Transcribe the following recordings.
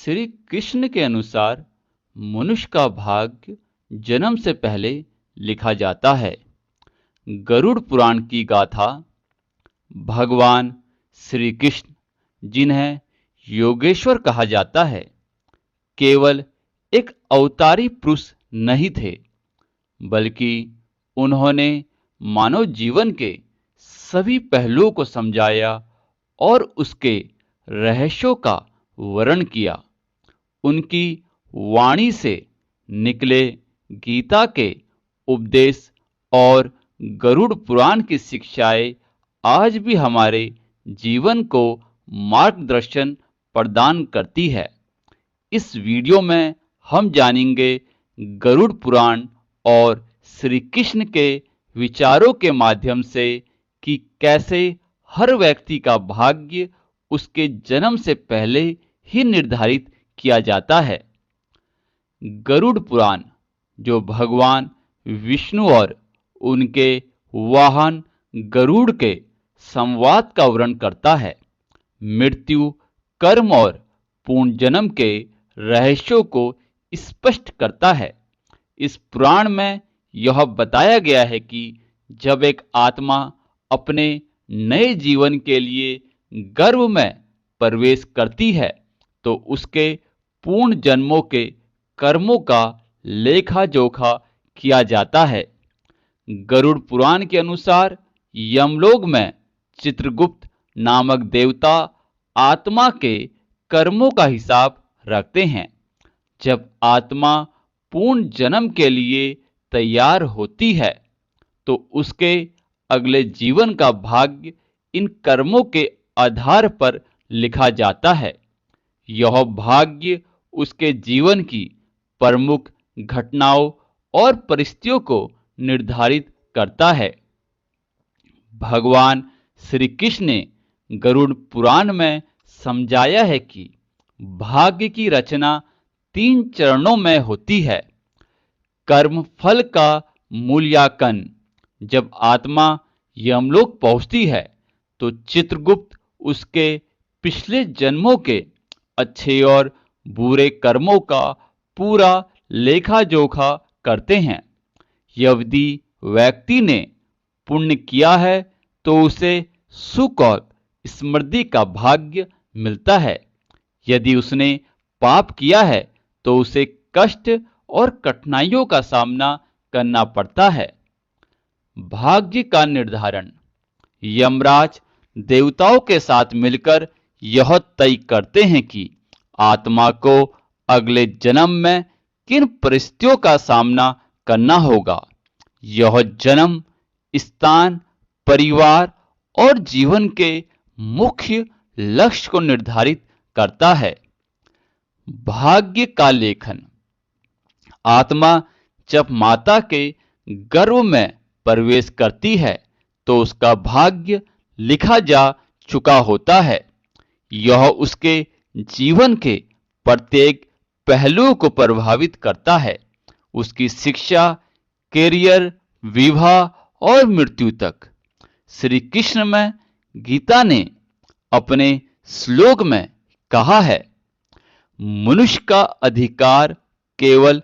श्री कृष्ण के अनुसार मनुष्य का भाग्य जन्म से पहले लिखा जाता है। गरुड़ पुराण की गाथा भगवान श्री कृष्ण, जिन्हें योगेश्वर कहा जाता है, केवल एक अवतारी पुरुष नहीं थे, बल्कि उन्होंने मानव जीवन के सभी पहलुओं को समझाया और उसके रहस्यों का वर्णन किया। उनकी वाणी से निकले गीता के उपदेश और गरुड़ पुराण की शिक्षाएं आज भी हमारे जीवन को मार्गदर्शन प्रदान करती है। इस वीडियो में हम जानेंगे गरुड़ पुराण और श्री कृष्ण के विचारों के माध्यम से कि कैसे हर व्यक्ति का भाग्य उसके जन्म से पहले ही निर्धारित किया जाता है। गरुड़ पुराण, जो भगवान विष्णु और उनके वाहन गरुड़ के संवाद का वर्णन करता है, मृत्यु, कर्म और पुनर्जन्म के रहस्यों को स्पष्ट करता है। इस पुराण में यह बताया गया है कि जब एक आत्मा अपने नए जीवन के लिए गर्भ में प्रवेश करती है, तो उसके पूर्ण जन्मों के कर्मों का लेखा जोखा किया जाता है। गरुड़ पुराण के अनुसार यमलोक में चित्रगुप्त नामक देवता आत्मा के कर्मों का हिसाब रखते हैं। जब आत्मा पूर्ण जन्म के लिए तैयार होती है, तो उसके अगले जीवन का भाग्य इन कर्मों के आधार पर लिखा जाता है। यह भाग्य उसके जीवन की प्रमुख घटनाओं और परिस्थितियों को निर्धारित करता है। भगवान श्री कृष्ण ने गरुड़ पुराण में समझाया है कि भाग्य की रचना 3 चरणों में होती है। कर्म फल का मूल्यांकन: जब आत्मा यमलोक पहुंचती है, तो चित्रगुप्त उसके पिछले जन्मों के अच्छे और बुरे कर्मों का पूरा लेखा जोखा करते हैं। यदि व्यक्ति ने पुण्य किया है, तो उसे सुख और समृद्धि का भाग्य मिलता है। यदि उसने पाप किया है, तो उसे कष्ट और कठिनाइयों का सामना करना पड़ता है। भाग्य का निर्धारण: यमराज देवताओं के साथ मिलकर यह तय करते हैं कि आत्मा को अगले जन्म में किन परिस्थितियों का सामना करना होगा। यह जन्म, स्थान, परिवार और जीवन के मुख्य लक्ष्य को निर्धारित करता है। भाग्य का लेखन: आत्मा जब माता के गर्भ में प्रवेश करती है, तो उसका भाग्य लिखा जा चुका होता है। यह उसके जीवन के प्रत्येक पहलू को प्रभावित करता है, उसकी शिक्षा, कैरियर, विवाह और मृत्यु तक। श्री कृष्ण में गीता ने अपने श्लोक में कहा है, मनुष्य का अधिकार केवल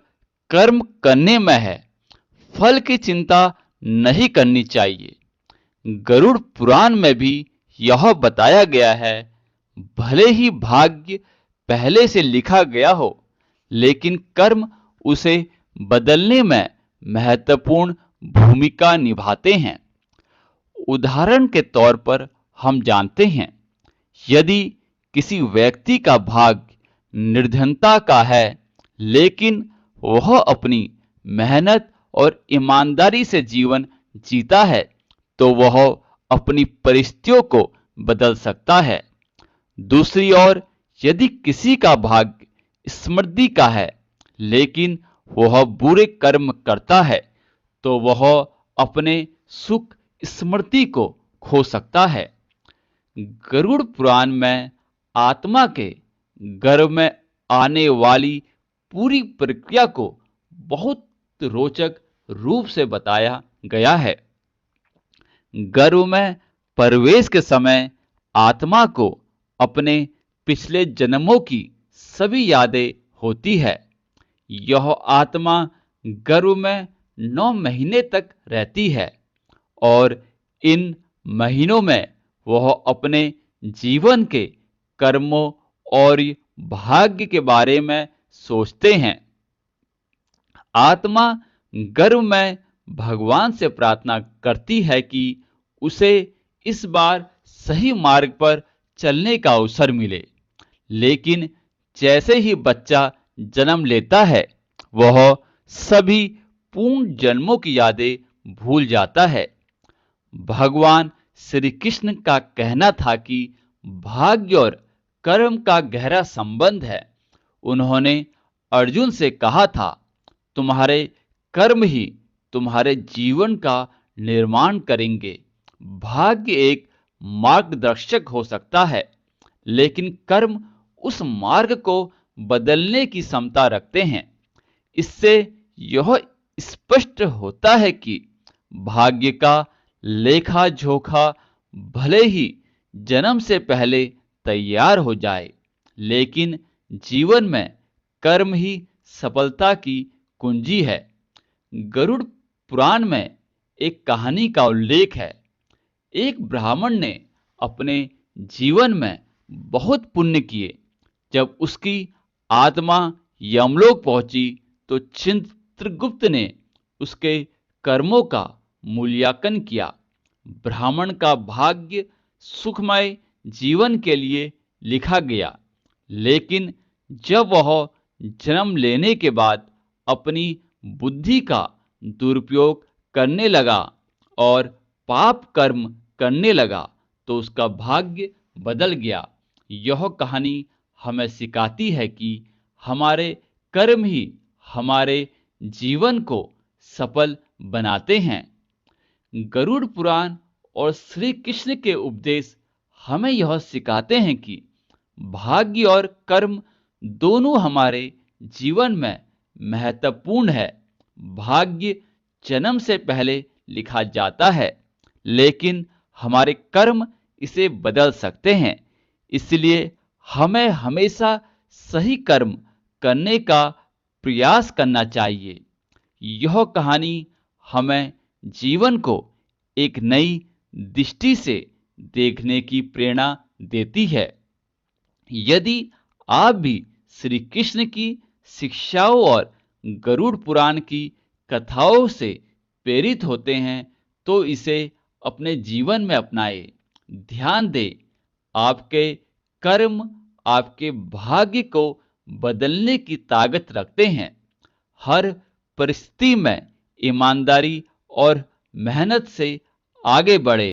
कर्म करने में है, फल की चिंता नहीं करनी चाहिए। गरुड़ पुराण में भी यह बताया गया है, भले ही भाग्य पहले से लिखा गया हो, लेकिन कर्म उसे बदलने में महत्वपूर्ण भूमिका निभाते हैं। उदाहरण के तौर पर हम जानते हैं, यदि किसी व्यक्ति का भाग्य निर्धनता का है, लेकिन वह अपनी मेहनत और ईमानदारी से जीवन जीता है, तो वह अपनी परिस्थितियों को बदल सकता है। दूसरी ओर, यदि किसी का भाग्य समृद्धि का है, लेकिन वह बुरे कर्म करता है, तो वह अपने सुख स्मृति को खो सकता है। गरुड़ पुराण में आत्मा के गर्भ में आने वाली पूरी प्रक्रिया को बहुत रोचक रूप से बताया गया है। गर्भ में प्रवेश के समय आत्मा को अपने पिछले जन्मों की सभी यादें होती है। यह आत्मा गर्भ में 9 महीने तक रहती है और इन महीनों में वह अपने जीवन के कर्मों और भाग्य के बारे में सोचते हैं। आत्मा गर्भ में भगवान से प्रार्थना करती है कि उसे इस बार सही मार्ग पर चलने का अवसर मिले, लेकिन जैसे ही बच्चा जन्म लेता है वह सभी पूर्ण जन्मों की यादें भूल जाता है। भगवान श्री कृष्ण का कहना था कि भाग्य और कर्म का गहरा संबंध है। उन्होंने अर्जुन से कहा था, तुम्हारे कर्म ही तुम्हारे जीवन का निर्माण करेंगे। भाग्य एक मार्गदर्शक हो सकता है, लेकिन कर्म उस मार्ग को बदलने की क्षमता रखते हैं। इससे यह स्पष्ट होता है कि भाग्य का लेखा जोखा भले ही जन्म से पहले तैयार हो जाए, लेकिन जीवन में कर्म ही सफलता की कुंजी है। गरुड़ पुराण में एक कहानी का उल्लेख है। एक ब्राह्मण ने अपने जीवन में बहुत पुण्य किए। जब उसकी आत्मा यमलोक पहुंची तो चित्रगुप्त ने उसके कर्मों का मूल्यांकन किया। ब्राह्मण का भाग्य सुखमय जीवन के लिए लिखा गया, लेकिन जब वह जन्म लेने के बाद अपनी बुद्धि का दुरुपयोग करने लगा और पाप कर्म करने लगा तो उसका भाग्य बदल गया। यह कहानी हमें सिखाती है कि हमारे कर्म ही हमारे जीवन को सफल बनाते हैं। गरुड़ पुराण और श्री कृष्ण के उपदेश हमें यह सिखाते हैं कि भाग्य और कर्म दोनों हमारे जीवन में महत्वपूर्ण है। भाग्य जन्म से पहले लिखा जाता है, लेकिन हमारे कर्म इसे बदल सकते हैं। इसलिए हमें हमेशा सही कर्म करने का प्रयास करना चाहिए। यह कहानी हमें जीवन को एक नई दृष्टि से देखने की प्रेरणा देती है। यदि आप भी श्री कृष्ण की शिक्षाओं और गरुड़ पुराण की कथाओं से प्रेरित होते हैं तो इसे अपने जीवन में अपनाएं। ध्यान दें, आपके कर्म आपके भाग्य को बदलने की ताकत रखते हैं। हर परिस्थिति में ईमानदारी और मेहनत से आगे बढ़े।